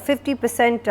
50%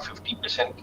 50%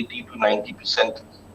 80 to 90%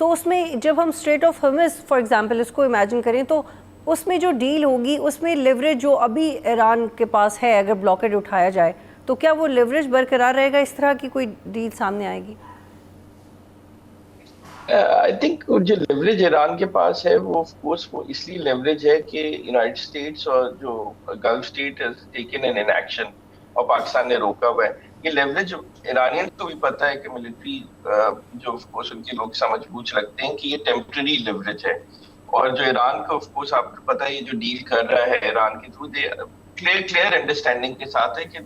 تو اس میں جب ہم street of harms for example اس کو امیجن کریں تو اس میں جو ڈیل ہوگی اس میں لیوریج جو ابھی ایران کے پاس ہے اگر بلاکیڈ اٹھایا جائے تو کیا وہ لیوریج برقرار رہے گا؟ اس طرح کی کوئی ڈیل سامنے آئے گی؟ آئی تھنک جو لیوریج ایران کے پاس ہے وہ آف کورس وہ اس لیے لیوریج ہے کہ یونائٹڈ اسٹیٹس اور جو golf state has taken an action اور پاکستان نے روکا ہوا ہے. یہ لیوریج ایرانین کو بھی پتا ہے کہ ملٹری جو آف کورس ان کے لوگ سمجھ بوجھ رکھتے ہیں کہ یہ ٹیمپرری لیوریج ہے. اور جو ایران کا آف کورس آپ کو پتا ہے یہ جو ڈیل کر رہا ہے ایران کے تھرو کلیئر انڈرسٹینڈنگ کے ساتھ ہے کہ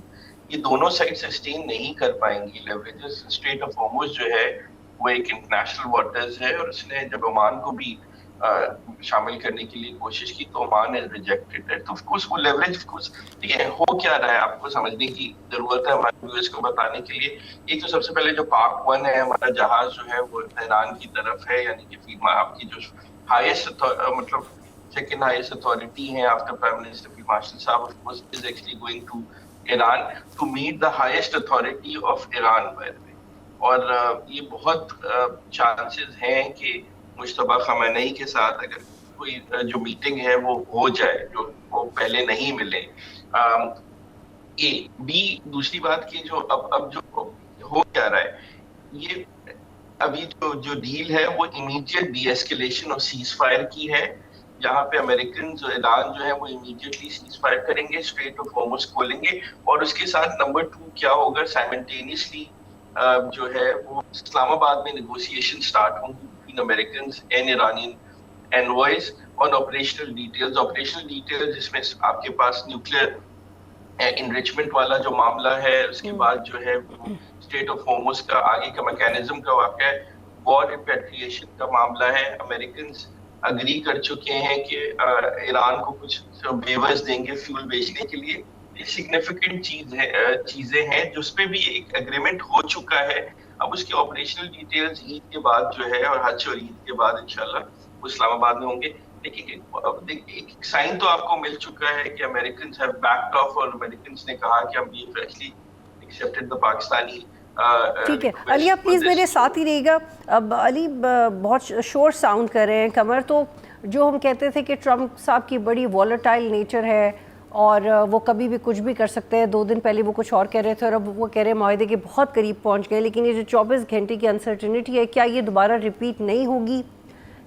یہ دونوں سائڈ سسٹین نہیں کر پائیں گی لیوریجز. اسٹریٹ آف ہارمز جو ہے وہ ایک انٹرنیشنل واٹرز ہے اور اس نے جب عمان کو بھی شامل کرنے کے لیے کوشش کی تو عمان has rejected it. تو آف کورس وہ لیوریج آف کورس دیکھیں ہو کیا رہا ہے آپ کو سمجھنے کی ضرورت ہے ہمارے ویورز کو بتانے کے لیے. ایک تو سب سے پہلے جو پاک 1 ہے ہمارا جہاز جو ہے وہ ایران کی طرف ہے, یعنی کہ فیلڈ آپ کی جو ہائیسٹ مطلب سیکنڈ ہائیسٹ اتھارٹی ہیں after prime minister field marshal صاحب of course is actually going to Iran to meet the highest authority of Iran. اور یہ بہت چانسز ہیں کہ مجتبیٰ خامنئی کے ساتھ اگر کوئی جو میٹنگ ہے وہ ہو جائے جو وہ پہلے نہیں ملے. اے بی دوسری بات کہ جو اب جو ہو کیا رہا ہے یہ ابھی جو ڈیل ہے وہ امیڈیٹ ڈی ایسکیلیشن اور سیز فائر کی ہے, جہاں پہ امریکن جو ایران جو ہے وہ امیڈیٹلی سیز فائر کریں گے, اسٹریٹ آف ہارمز کھولیں گے. اور اس کے ساتھ نمبر 2 کیا ہوگا سائملٹینیسلی جو ہے وہ اسلام آباد میں نیگوسیشن سٹارٹ ہوں گی between Americans and Iranian invoice on operational details جس میں آپ کے پاس نیوکلیئر انریچمنٹ والا جو معاملہ ہے, اس کے بعد جو ہے اسٹریٹ آف ہارمز کا آگے کا میکینزم کا واقعہ ہے, وار ریپیٹریشن کا معاملہ ہے. امریکنز اگری کر چکے ہیں کہ ایران کو کچھ ویورز دیں گے فیول بیچنے کے لیے. سگنیفیکنٹ چیزیں ہیں جس پہ بھی ایک اگریمنٹ ہو چکا ہے. اب اس کے آپریشنل ڈیٹیلز عید کے بعد جو ہے اور حج اور عید کے بعد انشاءاللہ وہ اسلام آباد میں ہوں گے. لیکن ایک سائن تو آپ کو مل چکا ہے کہ امریکنز ہیو بیکڈ آف, اور امریکنز نے کہا کہ ہم یہ فریشلی ایکسیپٹڈ دا پاکستانی. ٹھیک ہے علی, آپ پلیز میرے ساتھ ہی رہیے گا. اب علی بہت شور ساؤنڈ کر رہے ہیں قمر, تو جو ہم کہتے تھے کہ ٹرمپ صاحب کی بڑی والیٹائل نیچر ہے اور وہ کبھی بھی کچھ بھی کر سکتے ہیں, 2 دن پہلے وہ کچھ اور کہہ رہے تھے اور اب وہ کہہ رہے ہیں معاہدے کے بہت قریب پہنچ گئے, لیکن یہ جو 24 گھنٹے کی انسرٹنٹی ہے کیا یہ دوبارہ ریپیٹ نہیں ہوگی؟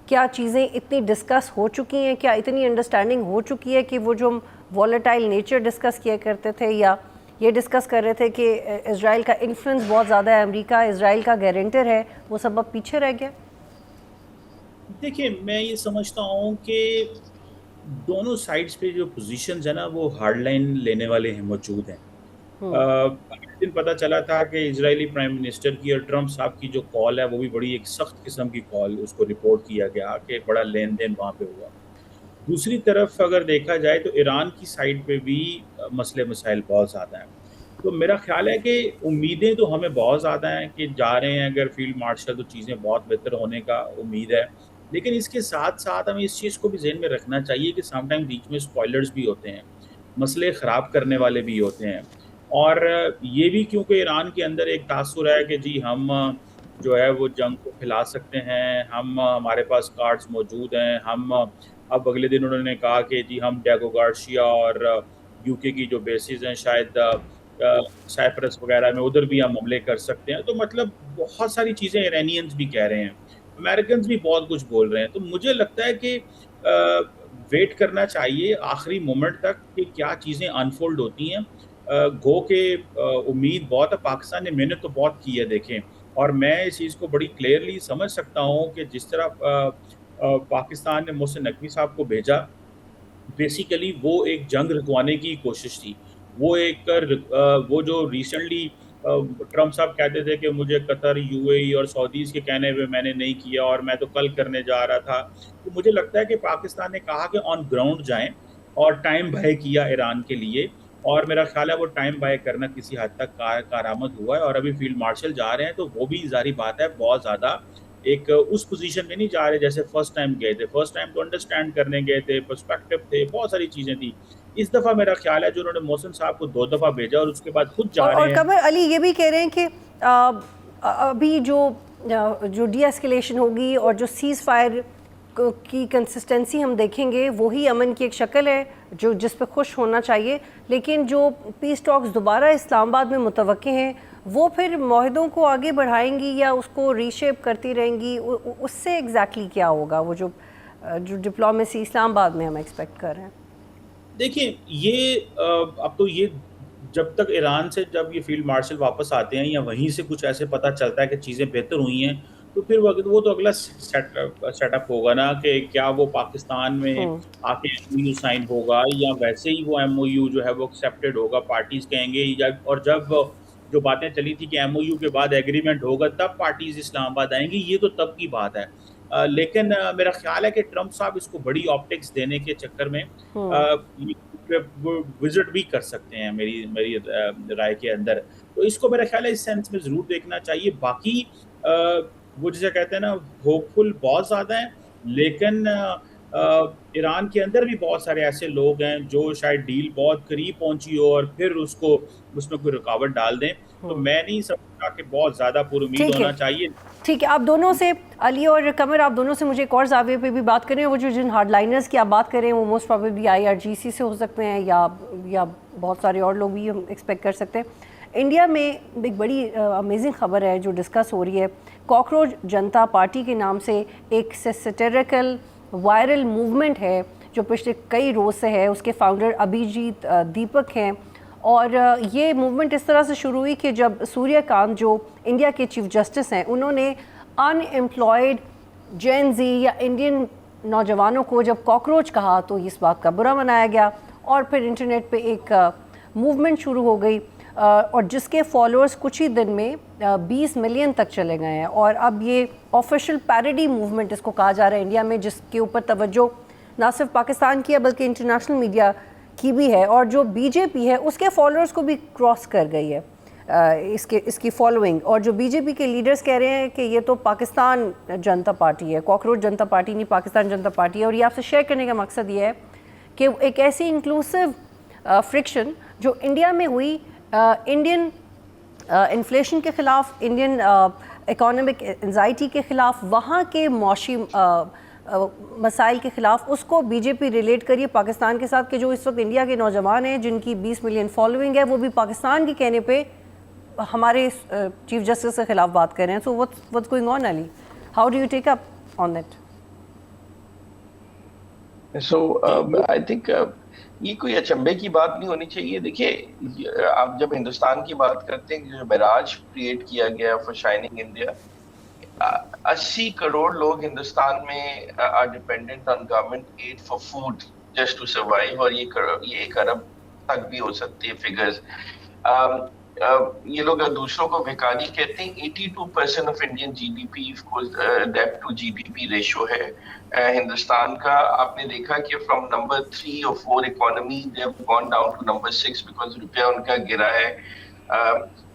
کیا چیزیں اتنی ڈسکس ہو چکی ہیں, کیا اتنی انڈرسٹینڈنگ ہو چکی ہے کہ وہ جو ہم والیٹائل نیچر ڈسکس کیا کرتے تھے یا یہ ڈسکس کر رہے تھے کہ اسرائیل کا انفلوئنس بہت زیادہ ہے, امریکہ اسرائیل کا گارنٹر ہے, وہ سب اب پیچھے رہ گیا؟ دیکھیں میں یہ سمجھتا ہوں کہ دونوں سائڈز پہ جو پوزیشنز ہیں نا وہ ہارڈ لائن لینے والے ہیں موجود ہیں. دن پتہ چلا تھا کہ اسرائیلی پرائم منسٹر کی اور ٹرمپ صاحب کی جو کال ہے وہ بھی بڑی ایک سخت قسم کی کال اس کو رپورٹ کیا گیا کہ بڑا لین دین وہاں پہ ہوا. دوسری طرف اگر دیکھا جائے تو ایران کی سائڈ پہ بھی مسئلے مسائل بہت زیادہ ہیں. تو میرا خیال ہے کہ امیدیں تو ہمیں بہت زیادہ ہیں کہ جا رہے ہیں اگر فیلڈ مارشل تو چیزیں بہت بہتر ہونے کا امید ہے. لیکن اس کے ساتھ ساتھ ہمیں اس چیز کو بھی ذہن میں رکھنا چاہیے کہ سم ٹائم بیچ میں اسپوائلرز بھی ہوتے ہیں, مسئلے خراب کرنے والے بھی ہوتے ہیں. اور یہ بھی کیونکہ ایران کے اندر ایک تاثر ہے کہ جی ہم جو ہے وہ جنگ کو کھلا سکتے ہیں, ہمارے پاس کارڈز موجود ہیں. ہم اب اگلے دن انہوں نے کہا کہ جی ہم ڈیگو گارشیا اور یو کے کی جو بیسز ہیں شاید سائپرس وغیرہ میں ادھر بھی ہم حملے کر سکتے ہیں. تو مطلب بہت ساری چیزیں ایرانینز بھی کہہ رہے ہیں, امریکنز بھی بہت کچھ بول رہے ہیں. تو مجھے لگتا ہے کہ ویٹ کرنا چاہیے آخری مومنٹ تک کہ کیا چیزیں انفولڈ ہوتی ہیں. گو کہ امید بہت ہے, پاکستان نے محنت تو بہت کی ہے دیکھیں, اور میں اس چیز کو بڑی کلیئرلی سمجھ سکتا ہوں کہ جس طرح پاکستان نے محسن نقوی صاحب کو بھیجا, بیسیکلی وہ ایک جنگ رکوانے کی کوشش تھی. وہ جو ریسنٹلی ٹرمپ صاحب کہتے تھے کہ مجھے قطر, یو اے ای اور سعودیز کے کہنے پہ میں نے نہیں کیا اور میں تو کل کرنے جا رہا تھا. تو مجھے لگتا ہے کہ پاکستان نے کہا کہ آن گراؤنڈ جائیں اور ٹائم بائے کیا ایران کے لیے, اور میرا خیال ہے وہ ٹائم بائے کرنا کسی حد تک کارآمد ہوا ہے. اور ابھی فیلڈ مارشل جا رہے ہیں تو وہ بھی ظاہری بات ہے بہت زیادہ ایک اس پوزیشن میں نہیں جا رہے جیسے فرسٹ ٹائم گئے تھے. فرسٹ ٹائم تو انڈرسٹینڈ کرنے گئے تھے, پرسپیکٹو تھے, بہت ساری چیزیں تھیں. اس دفعہ میرا خیال ہے جو انہوں نے محسن صاحب کو 2 دفعہ بھیجا اور اس کے بعد خود جا رہے ہیں. اور قمر علی یہ بھی کہہ رہے ہیں کہ ابھی جو جو ڈی ایسکیلیشن ہوگی اور جو سیز فائر کی کنسسٹنسی ہم دیکھیں گے وہی امن کی ایک شکل ہے جو جس پہ خوش ہونا چاہیے. لیکن جو پیس ٹاکس دوبارہ اسلام آباد میں متوقع ہیں وہ پھر معاہدوں کو آگے بڑھائیں گی یا اس کو ری شیپ کرتی رہیں گی؟ اس سے ایگزیکٹلی کیا ہوگا وہ جو ڈپلومیسی اسلام آباد میں ہم ایکسپیکٹ کر رہے ہیں؟ دیکھیں یہ اب تو یہ جب تک ایران سے جب یہ فیلڈ مارشل واپس آتے ہیں یا وہیں سے کچھ ایسے پتہ چلتا ہے کہ چیزیں بہتر ہوئی ہیں تو پھر وہ تو اگلا سیٹ اپ ہوگا نا کہ کیا وہ پاکستان میں آ کے ایم او یو سائن ہوگا یا ویسے ہی وہ ایم او یو جو ہے وہ ایکسیپٹیڈ ہوگا. پارٹیز کہیں گے اور جب جو باتیں چلی تھی کہ ایم او یو کے بعد ایگریمنٹ ہوگا تب پارٹیز اسلام آباد آئیں گی, یہ تو تب کی بات ہے. لیکن میرا خیال ہے کہ ٹرمپ صاحب اس کو بڑی آپٹکس دینے کے چکر میں وزٹ بھی کر سکتے ہیں میری رائے کے اندر. تو اس کو میرا خیال ہے اس سینس میں ضرور دیکھنا چاہیے. باقی وہ جسے کہتے ہیں نا ہوپ فل بہت زیادہ ہیں, لیکن ایران کے اندر بھی بہت سارے ایسے لوگ ہیں جو شاید ڈیل بہت قریب پہنچی ہو اور پھر اس میں کوئی رکاوٹ ڈال دیں. تو میں نہیں سمجھتا کہ بہت زیادہ پر امید ہونا چاہیے. ٹھیک ہے, آپ دونوں سے, علی اور قمر, آپ دونوں سے مجھے ایک اور زاویے پہ بھی بات کریں. وہ جن ہارڈ لائنرز کی آپ بات کریں وہ most probably I R G C سے ہو سکتے ہیں یا بہت سارے اور لوگ بھی ہم ایکسپیکٹ کر سکتے ہیں. انڈیا میں ایک بڑی امیزنگ خبر ہے جو ڈسکس ہو رہی ہے. کاکروچ جنتا پارٹی کے نام سے ایک سیٹیریکل وائرل موومنٹ ہے جو پچھلے کئی روز سے ہے. اس کے فاؤنڈر ابھیجیت دیپک ہیں اور یہ موومنٹ اس طرح سے شروع ہوئی کہ جب سوریہ کانت جو انڈیا کے چیف جسٹس ہیں انہوں نے ان ایمپلائڈ جین زی یا انڈین نوجوانوں کو جب کاکروچ کہا تو اس بات کا برا منایا گیا اور پھر انٹرنیٹ پہ ایک موومنٹ شروع ہو گئی اور جس کے فالوورز کچھ ہی دن میں 20 ملین تک چلے گئے ہیں. اور اب یہ آفیشیل پیروڈی موومنٹ اس کو کہا جا رہا ہے انڈیا میں, جس کے اوپر توجہ نہ صرف پاکستان کی ہے بلکہ انٹرنیشنل میڈیا کی بھی ہے. اور جو بی جے پی ہے اس کے فالوورز کو بھی کراس کر گئی ہے اس کی فالوئنگ. اور جو بی جے پی کے لیڈرز کہہ رہے ہیں کہ یہ تو پاکستان جنتا پارٹی ہے, کاکروچ جنتا پارٹی نہیں, پاکستان جنتا پارٹی ہے. اور یہ آپ سے شیئر کرنے کا مقصد یہ ہے کہ ایک ایسی انکلوسیو فرکشن جو انڈیا میں ہوئی انڈین انفلیشن کے خلاف, انڈین اکانومک انزائٹی کے خلاف, وہاں کے معاشی مسائل کے خلاف, اس کو بی جے پی ریلیٹ کریے پاکستان کے ساتھ کہ جو اس وقت انڈیا کے نوجوان ہیں جن کی 20 ملین فالوئنگ ہے وہ بھی پاکستان کے کہنے پہ ہمارے چیف جسٹس کے خلاف بات کر رہے ہیں. سو what's going on, Ali? How do you take up on it? So I think یہ کوئی اچنبے کی بات نہیں ہونی چاہیے. دیکھیے آپ جب ہندوستان کی بات کرتے ہیں جو معراج کریٹ کیا گیا فار شائننگ انڈیا, 80 کروڑ لوگ ہندوستان میں are dependent on government aid for food just to survive, اور یہ 1 ارب تک بھی ہو سکتی ہے فگرز. یہ لوگ دوسروں کو بھکاری کہتے ہیں. 82% of Indian G D P debt to G D P ratio ہے ہندوستان کا. آپ نے دیکھا کہ فرام نمبر 3 اور 4 economy they have gone down to number 6 because روپیہ ان کا گرا ہے.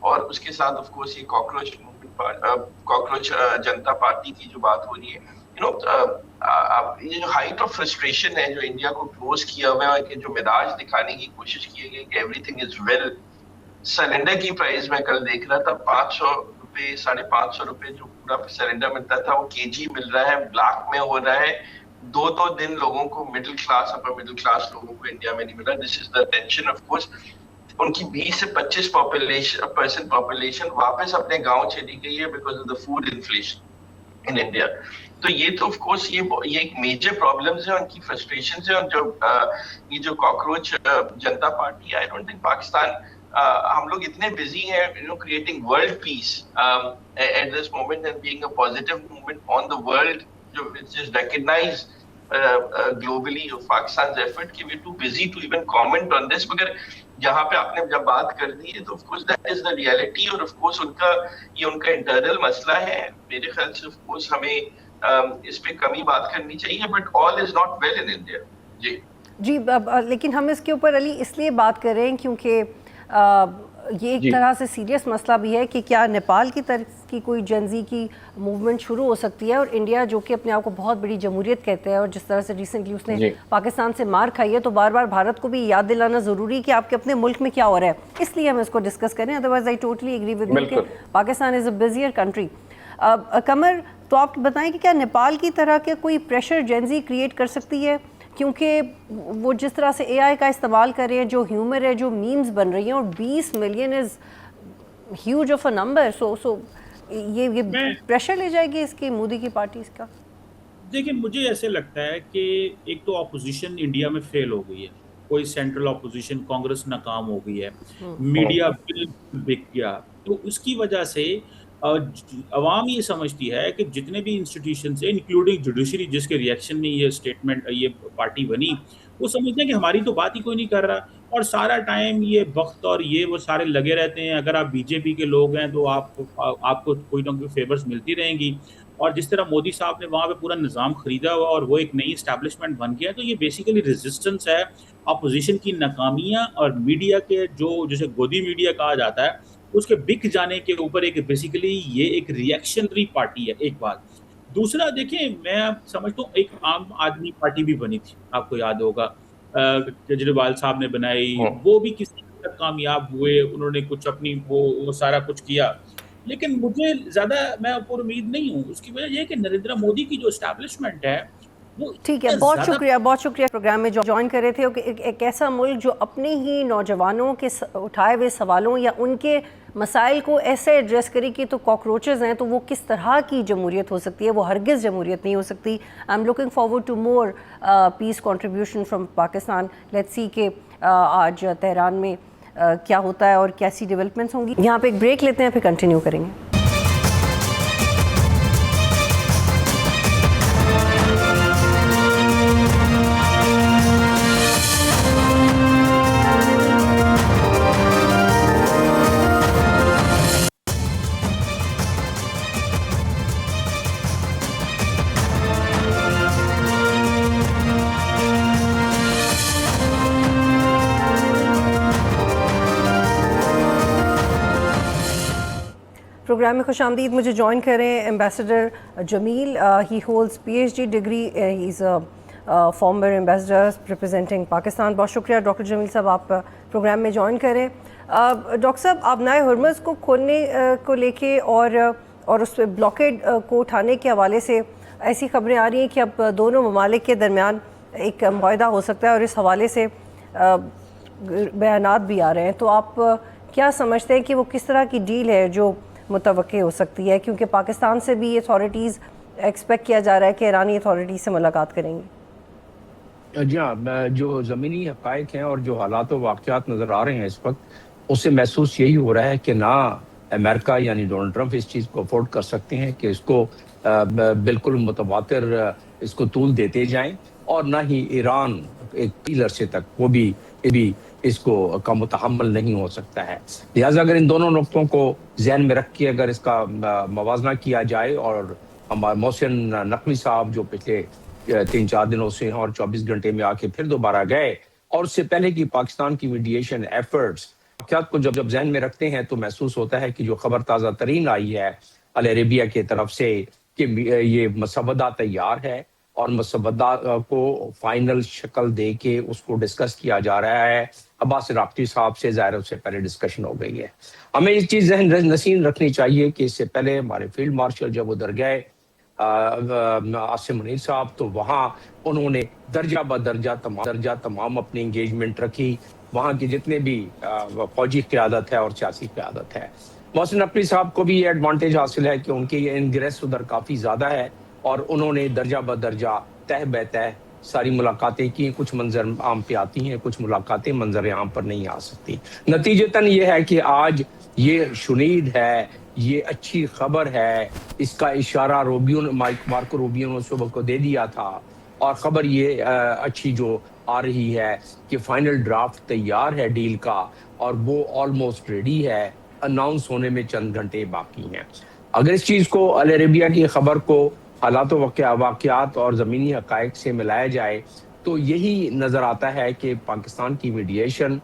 اور اس کے ساتھ آف کورس یہ کاکروچ جنتا پارٹی کی جو بات ہو رہی ہے, یہ جو ہائٹ آف فرسٹریشن ہے جو انڈیا کو کلوز کیا ہوا ہے کہ جو مزاج دکھانے کی کوشش کی گئی کہ everything is well. Cylinder کی پرائز میں کل دیکھ رہا تھا 500 روپے 550 روپے جو پورا سلنڈر ملتا تھا وہ کے جی مل رہا ہے, بلیک میں ہو رہا ہے. 2 دن لوگوں کو middle class upper middle class لوگوں کو انڈیا میں نہیں مل رہا. دس از دا ٹینشن. آف کورس ان کی 20 سے 25% پاپولیشن واپس اپنے گاؤں چلی گئی ہے because of the food inflation in India. تو یہ تو آف کورس یہ ایک میجر پرابلمز ہے, ان کی فرسٹریشنز ہیں. اور یہ جو Cockroach Janta Party, I don't think Pakistan, ہم لوگ اتنے بزی ہیں creating world peace at this moment and being a positive movement on the world جو which is recognise globally of Pakistan's effort کہ we're too busy to even comment on this. مگر یہاں پہ آپ نے جب بات کر دی ہے تو of course that is the reality. اور of course یہ ان کا انٹرنل مسئلہ ہے. میرے خیال سے of course ہمیں اس پہ کمی بات کرنی چاہیے, but all is not well in India. جی لیکن ہم اس کے اوپر علی اس لیے بات کر رہے ہیں کیونکہ یہ ایک طرح سے سیریس مسئلہ بھی ہے کہ کیا نیپال کی طرف کی کوئی جنزی کی موومنٹ شروع ہو سکتی ہے, اور انڈیا جو کہ اپنے آپ کو بہت بڑی جمہوریت کہتے ہیں اور جس طرح سے ریسنٹلی اس نے پاکستان سے مار کھائی ہے, تو بار بار بھارت کو بھی یاد دلانا ضروری کہ آپ کے اپنے ملک میں کیا ہو رہا ہے. اس لیے ہم اس کو ڈسکس کریں. Otherwise I totally agree with you کہ پاکستان از اے بزیئر کنٹری. قمر، تو آپ بتائیں کہ کیا نیپال کی طرح کے کوئی پریشر جینزی کریٹ کر سکتی ہے؟ کیونکہ وہ جس طرح سے اے آئی کا استعمال کر رہے ہیں، جو ہیومر ہے، جو میمز بن رہی ہیں، اور 20 million is huge of a number. So یہ پریشر لے جائے گی اس کی مودی کی پارٹی اس کا؟ دیکھیں، مجھے ایسے لگتا ہے کہ ایک تو اپوزیشن انڈیا میں فیل ہو گئی ہے، کوئی سینٹرل اپوزیشن، کانگریس ناکام ہو گئی ہے، میڈیا بالکل بک گیا. تو اس کی وجہ سے عوام یہ سمجھتی ہے کہ جتنے بھی انسٹیٹیوشنز ہیں انکلوڈنگ جوڈیشری، جس کے ریئیکشن میں یہ اسٹیٹمنٹ، یہ پارٹی بنی، وہ سمجھتے ہیں کہ ہماری تو بات ہی کوئی نہیں کر رہا، اور سارا ٹائم یہ وقت اور یہ وہ سارے لگے رہتے ہیں. اگر آپ بی جے پی کے لوگ ہیں تو آپ کو کوئی نہ کوئی فیورز ملتی رہیں گی. اور جس طرح مودی صاحب نے وہاں پہ پورا نظام خریدا ہوا اور وہ ایک نئی اسٹیبلشمنٹ بن گیا، تو یہ بیسیکلی ریزسٹنس ہے اپوزیشن کی ناکامیاں اور میڈیا کے جو جسے گودی میڈیا کہا جاتا ہے اس کے بک جانے کے اوپر. ایک بیسیکلی یہ ایک ریئیکشنری پارٹی ہے، ایک بات. دوسرا دیکھیں، میں سمجھتا ہوں ایک عام آدمی پارٹی بھی بنی تھی، آپ کو یاد ہوگا کیجریوال صاحب نے بنائی، وہ بھی کسی حد تک کامیاب ہوئے، انہوں نے کچھ اپنی وہ سارا کچھ کیا. لیکن مجھے زیادہ میں پر امید نہیں ہوں. اس کی وجہ یہ ہے کہ نریندر مودی کی جو اسٹیبلشمنٹ ہے وہ ٹھیک ہے. بہت شکریہ، بہت شکریہ پروگرام میں جوائن کر رہے تھے. ایک ایسا ملک جو اپنے ہی نوجوانوں کے اٹھائے ہوئے سوالوں یا ان کے مسائل کو ایسے ایڈریس کرے کہ تو کاکروچز ہیں، تو وہ کس طرح کی جمہوریت ہو سکتی ہے؟ وہ ہرگز جمہوریت نہیں ہو سکتی. I am looking forward to more peace contribution from Pakistan. Let's see کہ آج تہران میں کیا ہوتا ہے اور کیسی ڈیولپمنٹس ہوں گی. یہاں پہ ایک بریک لیتے ہیں، پھر کنٹینیو کریں گے. پروگرام میں خوش آمدید. مجھے جوائن کریں ایمبیسڈر جمیل. ہی ہولڈز PhD ڈگری. ہی از فارمر ایمبیسڈر ریپرزینٹنگ پاکستان. بہت شکریہ ڈاکٹر جمیل صاحب، آپ پروگرام میں جوائن کریں. ڈاکٹر صاحب، آبنائے ہرمز کو کھولنے کو لے کے اور اس پہ بلاکیڈ کو اٹھانے کے حوالے سے ایسی خبریں آ رہی ہیں کہ اب دونوں ممالک کے درمیان ایک معاہدہ ہو سکتا ہے، اور اس حوالے سے بیانات بھی آ رہے ہیں. تو آپ کیا سمجھتے ہیں کہ وہ کس طرح کی ڈیل ہے جو متوقع ہو سکتی ہے؟ کیونکہ پاکستان سے بھی اتھارٹیز ایکسپیکٹ کیا جا رہا ہے کہ ایرانی اتھارٹیز سے ملاقات کریں گی. جی ہاں، جو زمینی حقائق ہیں اور جو حالات و واقعات نظر آ رہے ہیں اس وقت، اس سے محسوس یہی ہو رہا ہے کہ نہ امریکہ یعنی ڈونلڈ ٹرمپ اس چیز کو افورڈ کر سکتے ہیں کہ اس کو بالکل متواتر اس کو طول دیتے جائیں، اور نہ ہی ایران ایک پیلر سے تک وہ بھی اس کو کا متحمل نہیں ہو سکتا ہے. لہٰذا اگر ان دونوں نقطوں کو ذہن میں رکھ کے اگر اس کا موازنہ کیا جائے، اور ہمارے محسن نقوی صاحب جو پچھلے 3-4 دنوں سے اور 24 گھنٹے میں آ کے پھر دوبارہ گئے، اور اس سے پہلے کی پاکستان کی میڈیشن ایفرٹس کو جب ذہن میں رکھتے ہیں تو محسوس ہوتا ہے کہ جو خبر تازہ ترین آئی ہے العربیہ کی طرف سے کہ یہ مسودہ تیار ہے، اور مسودہ کو فائنل شکل دے کے اس کو ڈسکس کیا جا رہا ہے. عباس راقی صاحب سے ظاہر اس سے پہلے ڈسکشن ہو گئی ہے. ہمیں یہ چیز ذہن نشین رکھنی چاہیے کہ اس سے پہلے ہمارے فیلڈ مارشل جب ادھر گئے عاصم منیر صاحب، تو وہاں انہوں نے درجہ بدرجہ تمام اپنی انگیجمنٹ رکھی. وہاں کی جتنے بھی فوجی قیادت ہے اور سیاسی قیادت ہے. محسن نقوی صاحب کو بھی یہ ایڈوانٹیج حاصل ہے کہ ان کی انگریس ادھر کافی زیادہ ہے، اور انہوں نے درجہ بدرجہ تہ بہ تہ ساری ملاقاتیں کی. کچھ منظر عام پہ آتی ہیں، کچھ ملاقاتیں منظر عام پر نہیں آ سکتی. نتیجتاً یہ ہے کہ آج یہ شنید ہے، یہ اچھی خبر ہے. اس کا اشارہ مارکو روبیو نے صبح کو دے دیا تھا، اور خبر یہ اچھی جو آ رہی ہے کہ فائنل ڈرافٹ تیار ہے ڈیل کا، اور وہ آلموسٹ ریڈی ہے. اناؤنس ہونے میں چند گھنٹے باقی ہیں. اگر اس چیز کو العربیہ کی خبر کو حالات و واقعات اور زمینی حقائق سے ملایا جائے تو یہی نظر آتا ہے کہ پاکستان کی میڈیشن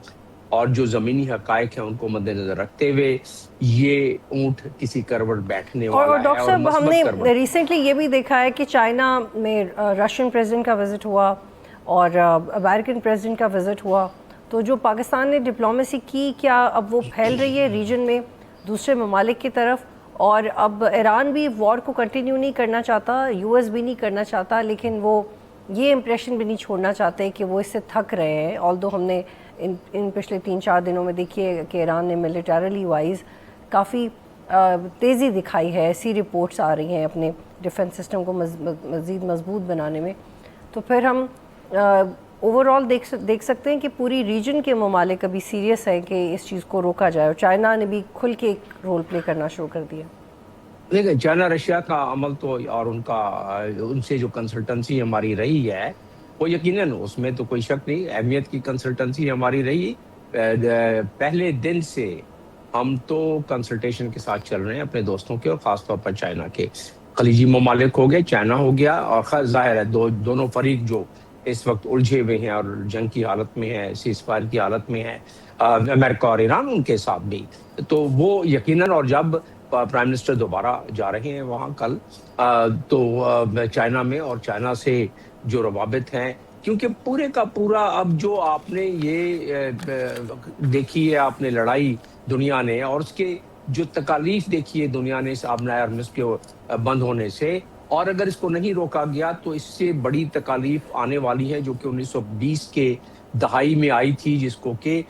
اور جو زمینی حقائق ہیں ان کو مد نظر رکھتے ہوئے یہ اونٹ کسی کروٹ بیٹھنے والا ہے. اور ڈاکٹر صاحب، ہم نے ریسنٹلی یہ بھی دیکھا ہے کہ چائنا میں رشین پریزیڈنٹ کا وزٹ ہوا اور امریکن پریزیڈنٹ کا وزٹ ہوا. تو جو پاکستان نے ڈپلومیسی کی، کیا اب وہ پھیل رہی ہے ریجن میں دوسرے ممالک کی طرف؟ اور اب ایران بھی وار کو کنٹینیو نہیں کرنا چاہتا, یو ایس بھی نہیں کرنا چاہتا, لیکن وہ یہ امپریشن بھی نہیں چھوڑنا چاہتے کہ وہ اس سے تھک رہے ہیں. آلدو ہم نے ان پچھلے 3-4 دنوں میں دیکھیے کہ ایران نے ملیٹریلی وائز کافی تیزی دکھائی ہے, ایسی رپورٹس آ رہی ہیں اپنے ڈیفنس سسٹم کو مزید مضبوط بنانے میں. تو پھر ہم اوور آل دیکھ سکتے ہیں کہ پوری ریجن کے ممالک ابھی سیریس ہیں کہ اس چیز کو روکا جائے, اور چائنا نے بھی کھل کے ایک رول پلے کرنا شروع کر دیا. لیکن چائنا رشیا کا عمل تو اور ان سے جو کنسلٹنسی ہماری رہی ہے وہ یقیناً اس میں تو کوئی شک نہیں, اہمیت کی کنسلٹنسی ہماری رہی. پہلے دن سے ہم تو کنسلٹیشن کے ساتھ چل رہے ہیں اپنے دوستوں کے, اور خاص طور پر چائنا کے. خلیجی ممالک ہو گئے, چائنا ہو گیا, اور ظاہر ہے دونوں فریق جو اس وقت الجھے ہوئے ہیں اور جنگ کی حالت میں ہے, سیز فائر کی حالت میں ہے, امریکہ اور ایران ان کے ساتھ بھی. تو وہ یقیناً, اور جب پرائم منسٹر دوبارہ جا رہے ہیں وہاں کل, تو چائنا میں اور چائنا سے جو روابط ہیں, کیونکہ پورے کا پورا اب جو آپ نے یہ دیکھی ہے آپ نے لڑائی دنیا نے, اور اس کے جو تکالیف دیکھی ہے دنیا نے اس آبنائے ہرمز کے بند ہونے سے, اور اگر اس کو نہیں روکا گیا تو اس سے بڑی تکالیف آنے والی ہے جو کہ 1920 کے دہائی میں آئی تھی, جس کو کہ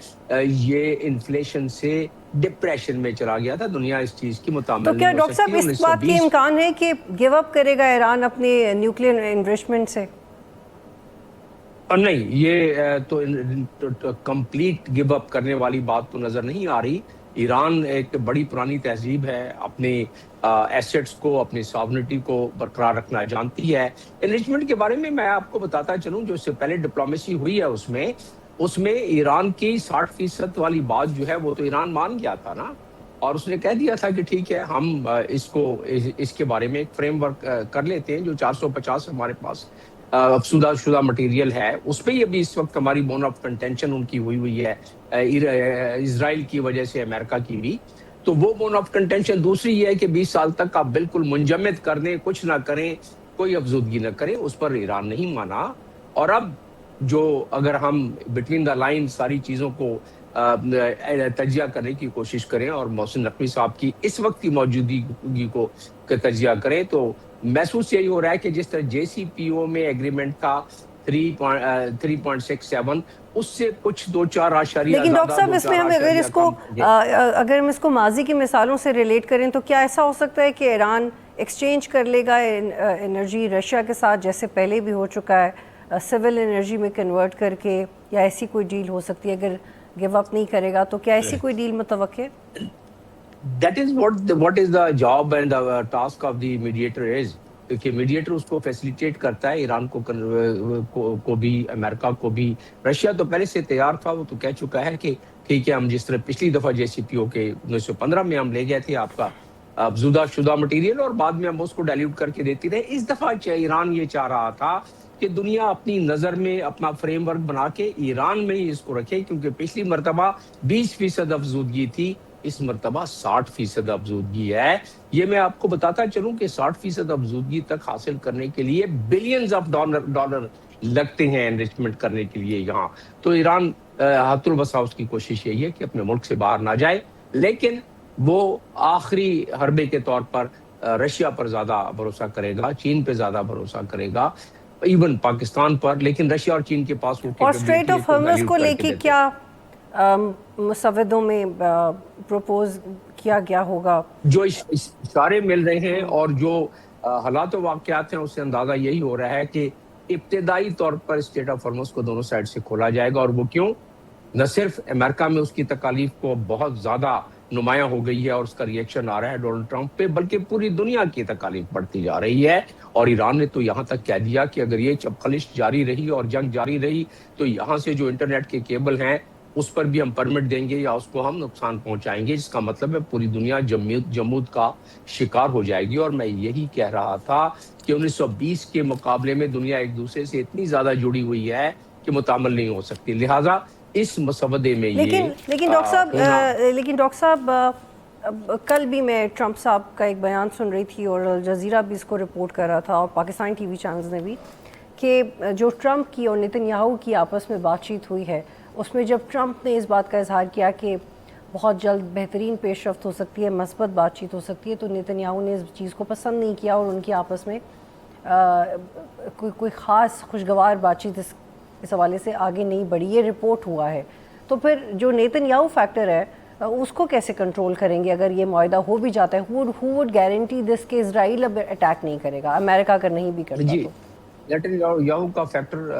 یہ انفلیشن سے ڈپریشن میں چلا گیا تھا دنیا. اس چیز کی متعامل تو کیا ڈاکٹر صاحب اس بات کے امکان ہے کہ گیو اپ کرے گا ایران اپنے نیوکلیر انریچمنٹ سے؟ نہیں, یہ تو کمپلیٹ گیو اپ کرنے والی بات تو نظر نہیں آ رہی. ایران ایک بڑی پرانی تہذیب ہے, اپنے ایسٹس کو, اپنی ساورنٹی کو برقرار رکھنا جانتی ہے. انریچمنٹ کے بارے میں آپ کو بتاتا چلوں, جو اس سے پہلے ڈپلومیسی ہوئی ہے اس میں ایران کی 60% والی بات جو ہے وہ تو ایران مان گیا تھا نا, اور اس نے کہہ دیا تھا کہ ٹھیک ہے ہم اس کے بارے میں ایک فریم ورک کر لیتے ہیں. جو 450 ہمارے پاس افسودہ شدہ مٹیریل ہے, اس پہ یہ بھی اس وقت ہماری بون آف کنٹینشن ان کی ہوئی ہے, اسرائیل کی وجہ سے, امریکہ کی بھی. تو وہ بون آف کنٹینشن دوسری یہ ہے کہ 20 سال تک آپ بالکل منجمد کر دیں, کچھ نہ کریں, کوئی افزودگی نہ کریں. اس پر ایران نہیں مانا. اور اب جو اگر ہم بٹوین دا لائن ساری چیزوں کو تجزیہ کرنے کی کوشش کریں اور محسن نقوی صاحب کی اس وقت کی موجودگی کو تجزیہ کریں, تو محسوس یہی ہو رہا ہے کہ جس طرح جے سی پی او میں ایگریمنٹ تھا 3.67, اس سے کچھ 2-4 اشاریہ. لیکن ڈاکٹر صاحب اس میں ہم اگر ہم اس کو ماضی کی مثالوں سے ریلیٹ کریں تو کیا ایسا ہو سکتا ہے کہ ایران ایکسچینج کر لے گا انرجی رشیا کے ساتھ, جیسے پہلے بھی ہو چکا ہے, سول انرجی میں کنورٹ کر کے, یا ایسی کوئی ڈیل ہو سکتی ہے اگر گیو اپ نہیں کرے گا؟ تو کیا ایسی کوئی ڈیل متوقع ہے؟ That is what is the job and the task of the mediator is. کہ میڈیٹر اس کو فیسیلیٹیٹ کرتا ہے, ایران کو بھی, امریکہ کو بھی. رشیا تو پہلے سے تیار تھا, وہ تو کہہ چکا ہے کہ ٹھیک ہے ہم جس طرح پچھلی دفعہ جے سی پی او کے 1915 میں ہم لے گئے تھے آپ کا افزودہ شدہ مٹیریل, اور بعد میں ہم اس کو ڈائلیوٹ کر کے دیتی رہے. اس دفعہ ایران یہ چاہ رہا تھا کہ دنیا اپنی نظر میں اپنا فریم ورک بنا کے ایران میں ہی اس کو رکھے, کیونکہ پچھلی مرتبہ 20% افزودگی تھی, اس مرتبہ 60% افزودگی ہے. یہ میں آپ کو بتاتا چلوں کہ 60% افزودگی تک حاصل کرنے کے لیے بلینز آف ڈالر لگتے ہیں انریچمنٹ کرنے کے لیے یہاں. تو ایران حت البصا اس کی کوشش یہی ہے کہ اپنے ملک سے باہر نہ جائے, لیکن وہ آخری حربے کے طور پر رشیا پر زیادہ بھروسہ کرے گا, چین پہ زیادہ بھروسہ کرے گا, ایون پاکستان پر. لیکن رشیا اور چین کے پاس اور اسٹریٹ آف ہارمز کو لے کے کیا مسودوں میں پروپوز کیا گیا ہوگا؟ جو اشارے مل رہے ہیں اور جو حالات و واقعات ہیں, اس سے اندازہ یہی ہو رہا ہے کہ ابتدائی طور پر اسٹریٹ آف ہارمز کو دونوں سائڈ سے کھولا جائے گا. اور وہ کیوں؟ نہ صرف امریکہ میں اس کی تکالیف کو بہت زیادہ نمایاں ہو گئی ہے اور اس کا ریئیکشن آ رہا ہے ڈونلڈ ٹرمپ پہ, بلکہ پوری دنیا کی تکالیف بڑھتی جا رہی ہے. اور ایران نے تو یہاں تک کہہ دیا کہ اگر یہ چپخلش جاری رہی اور جنگ جاری رہی تو یہاں سے جو انٹرنیٹ کے کیبل ہیں اس پر بھی ہم پرمٹ دیں گے یا اس کو ہم نقصان پہنچائیں گے, جس کا مطلب ہے پوری دنیا جمود کا شکار ہو جائے گی. اور میں یہی کہہ رہا تھا کہ 1920 کے مقابلے میں دنیا ایک دوسرے سے اتنی زیادہ جڑی ہوئی ہے کہ متعامل نہیں ہو سکتی. لہٰذا اس مسودے میں لیکن ڈاکٹر صاحب کل بھی میں ٹرمپ صاحب کا ایک بیان سن رہی تھی, اور الجزیرہ بھی اس کو رپورٹ کر رہا تھا, اور پاکستان ٹی وی چینلز نے بھی, کہ جو ٹرمپ کی اور نتن یاہو کی آپس میں بات چیت ہوئی ہے, اس میں جب ٹرمپ نے اس بات کا اظہار کیا کہ بہت جلد بہترین پیش رفت ہو سکتی ہے, مثبت بات چیت ہو سکتی ہے, تو نیتن یاہو نے اس چیز کو پسند نہیں کیا اور ان کی آپس میں کوئی خاص خوشگوار بات چیت اس حوالے سے آگے نہیں بڑھی, یہ رپورٹ ہوا ہے. تو پھر جو نیتن یاہو فیکٹر ہے اس کو کیسے کنٹرول کریں گے اگر یہ معاہدہ ہو بھی جاتا ہے؟ who would guarantee this کہ اسرائیل اب اٹیک نہیں کرے گا, امریکہ اگر نہیں بھی کرتا جی, تو؟ نیتن یاہو کا فیکٹر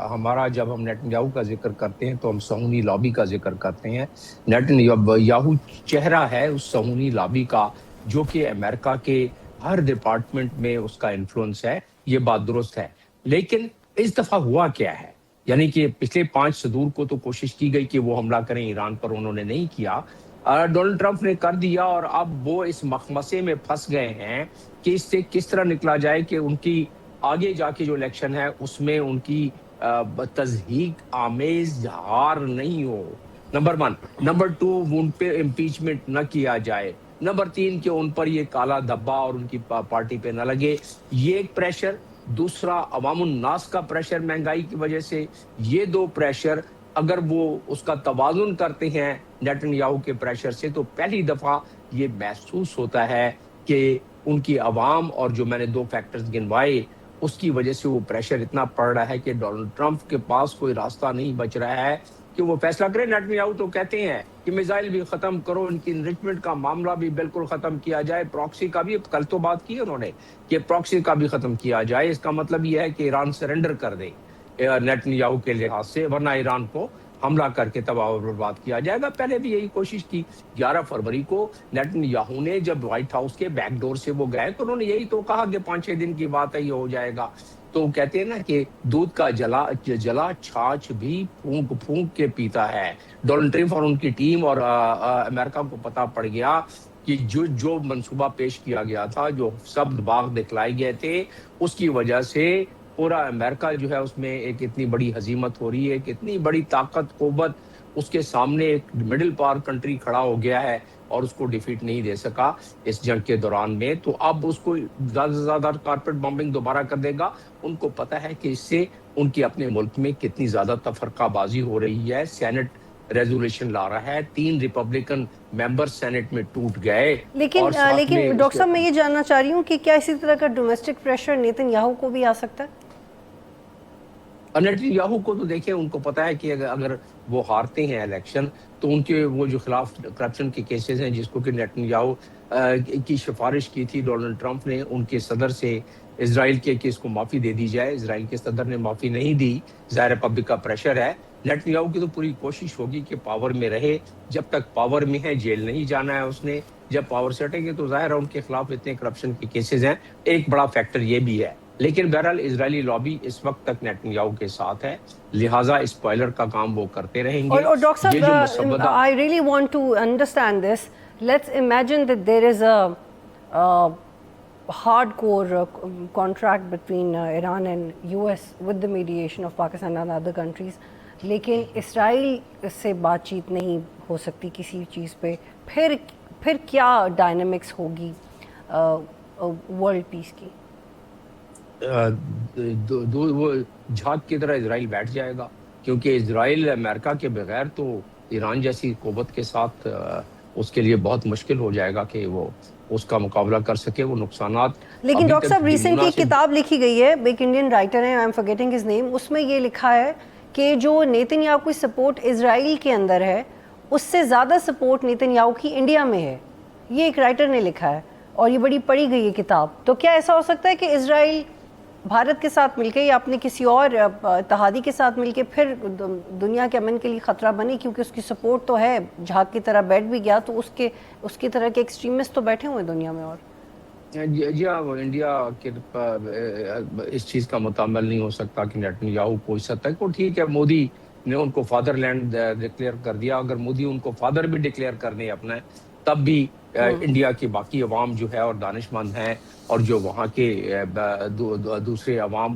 ہمارا, جب ہم نیتن یاہو کا ذکر کرتے ہیں تو ہم صہیونی لابی کا ذکر کرتے ہیں. نیتن یاہو چہرہ ہے اس صہیونی لابی کا جو کہ امریکہ کے ہر ڈپارٹمنٹ میں اس کا انفلوئنس ہے, یہ بات درست ہے. لیکن اس دفعہ ہوا کیا ہے, یعنی کہ پچھلے 5 صدور کو تو کوشش کی گئی کہ وہ حملہ کریں ایران پر, انہوں نے نہیں کیا. ڈونلڈ ٹرمپ نے کر دیا اور اب وہ اس مخمصے میں پھنس گئے ہیں کہ اس سے کس طرح نکلا جائے کہ ان کی آگے جا کے جو الیکشن ہے اس میں ان کی تضحیق آمیز ہار نہیں ہو, نمبر 1. نمبر 2, ان پہ امپیچمنٹ نہ کیا جائے. نمبر 3, کہ ان پر یہ کالا دھبا اور ان کی پارٹی پہ نہ لگے, یہ ایک پریشر. دوسرا, عوام الناس کا پریشر مہنگائی کی وجہ سے. یہ 2 پریشر اگر وہ اس کا توازن کرتے ہیں نیتن یاہو کے پریشر سے, تو پہلی دفعہ یہ محسوس ہوتا ہے کہ ان کی عوام, اور جو میں نے 2 فیکٹرز گنوائے, اس کی وجہ سے وہ پریشر اتنا پڑ رہا ہے کہ ڈونلڈ ٹرمپ کے پاس کوئی راستہ نہیں بچ رہا ہے کہ وہ فیصلہ کرے. نیتن یاہو تو کہتے ہیں کہ میزائل بھی ختم کرو, ان کی انرچمنٹ کا معاملہ بھی بالکل ختم کیا جائے, پراکسی کا بھی, کل تو بات کی انہوں نے کہ پراکسی کا بھی ختم کیا جائے. اس کا مطلب یہ ہے کہ ایران سرنڈر کر دے نیتن یاہو کے لحاظ سے, ورنہ ایران کو حملہ کر کے تباہ و برباد کیا جائے گا. پہلے بھی یہی کوشش کی. 11 فروری کو نیتن یاہو نے جب وائٹ ہاؤس کے بیک ڈور سے وہ گئے تو انہوں نے یہی تو کہا کہ 5-6 دن کی بات ہے, یہ ہو جائے گا. تو کہتے ہیں نا کہ دودھ کا جلا چھاچھ بھی پھونک پھونک کے پیتا ہے. ڈونلڈ ٹرمپ اور ان کی ٹیم اور امریکہ کو پتا پڑ گیا کہ جو منصوبہ پیش کیا گیا تھا, جو سب باغ دکھلائے گئے تھے, اس کی وجہ سے پورا امریکہ جو ہے اس میں ایک اتنی بڑی ہزیمت ہو رہی ہے, ایک اتنی بڑی طاقت قوت اس کے سامنے ایک مڈل پاور کنٹری کھڑا ہو گیا ہے اور اس کو ڈیفیٹ نہیں دے سکا اس جنگ کے دوران میں. تو اب اس کو زیادہ سے زیادہ کارپیٹ بمبنگ دوبارہ کر دے گا. ان کو پتا ہے کہ اس سے ان کی اپنے ملک میں کتنی زیادہ تفرقہ بازی ہو رہی ہے. سینٹ ریزولوشن لا رہا ہے, 3 ریپبلکن ممبر سینٹ میں ٹوٹ گئے. لیکن ڈاکٹر صاحب میں یہ جاننا چاہ رہی ہوں کہ کیا اسی طرح کا ڈومیسٹک پریشر نیتن یاہو کو بھی آ سکتا ہے؟ نیتن یاہو کو تو دیکھیں, ان کو پتا ہے کہ اگر وہ ہارتے ہیں الیکشن تو ان کے وہ جو خلاف کرپشن کے کیسز ہیں, جس کو کہ نیتن یاہو کی سفارش کی تھی ڈونلڈ ٹرمپ نے ان کے صدر سے اسرائیل کے کہ اس کو معافی دے دی جائے. اسرائیل کے صدر نے معافی نہیں دی, ظاہر پبلک کا پریشر ہے. نیتن یاہو کی تو پوری کوشش ہوگی کہ پاور میں رہے, جب تک پاور میں ہے جیل نہیں جانا ہے اس نے. جب پاور سے ہٹے گے تو ظاہر ہے ان کے خلاف اتنے کرپشن کے کیسز ہیں. ایک بڑا فیکٹر یہ بھی ہے. لیکن بہرحال اسرائیلی لابی اس وقت تک نیتن یاہو کے ساتھ ہے, لہٰذا اسپوائلر کا کام وہ کرتے رہیں گے. اور ڈاکٹر صاحب, I really want to understand this. Let's imagine that there is a hardcore contract between Iran and US with the mediation of Pakistan and other countries. لیکن اسرائیل سے بات چیت نہیں ہو سکتی کسی چیز پہ, پھر کیا ڈائنامکس ہوگی ورلڈ پیس کی؟ وہ جھاگ کی طرح اسرائیل بیٹھ جائے گا, کیونکہ اسرائیل امریکہ کے بغیر تو ایران جیسی قوت کے ساتھ اس کے لیے بہت مشکل ہو جائے گا کہ وہ اس کا مقابلہ کر سکے. وہ نقصانات. لیکن ڈاکٹر صاحب ریسنٹلی ایک کتاب لکھی گئی ہے, ایک انڈین رائٹر ہے, آئی ایم فرگیٹنگ ہز نیم, اس میں یہ لکھا ہے کہ جو نیتن یاہو کی سپورٹ اسرائیل کے اندر ہے اس سے زیادہ سپورٹ نیتن یاہو کی انڈیا میں ہے. یہ ایک رائٹر نے لکھا ہے اور یہ بڑی پڑھی گئی ہے کتاب. تو کیا ایسا ہو سکتا ہے کہ اسرائیل بھارت کے ساتھ مل کے یا اپنے کسی اور اتحادی کے ساتھ مل کے پھر دنیا کے امن کے لیے خطرہ بنے, کیونکہ اس کی سپورٹ تو ہے, جھاگ کی طرح بیٹھ بھی گیا تو اس کی طرح کے ایکسٹریمسٹ تو بیٹھے ہوئے دنیا میں. اور جی ہاں, وہ انڈیا کے اس چیز کا متعامل نہیں ہو سکتا کہ نیتن یاہو کو اس حد تک. وہ ٹھیک ہے, مودی نے ان کو فادر لینڈ ڈکلیئر کر دیا, اگر مودی ان کو فادر بھی ڈکلیئر کر دیں اپنا, تب بھی انڈیا کی باقی عوام جو ہے اور دانشمند ہیں اور جو وہاں کے دوسرے عوام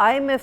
IMF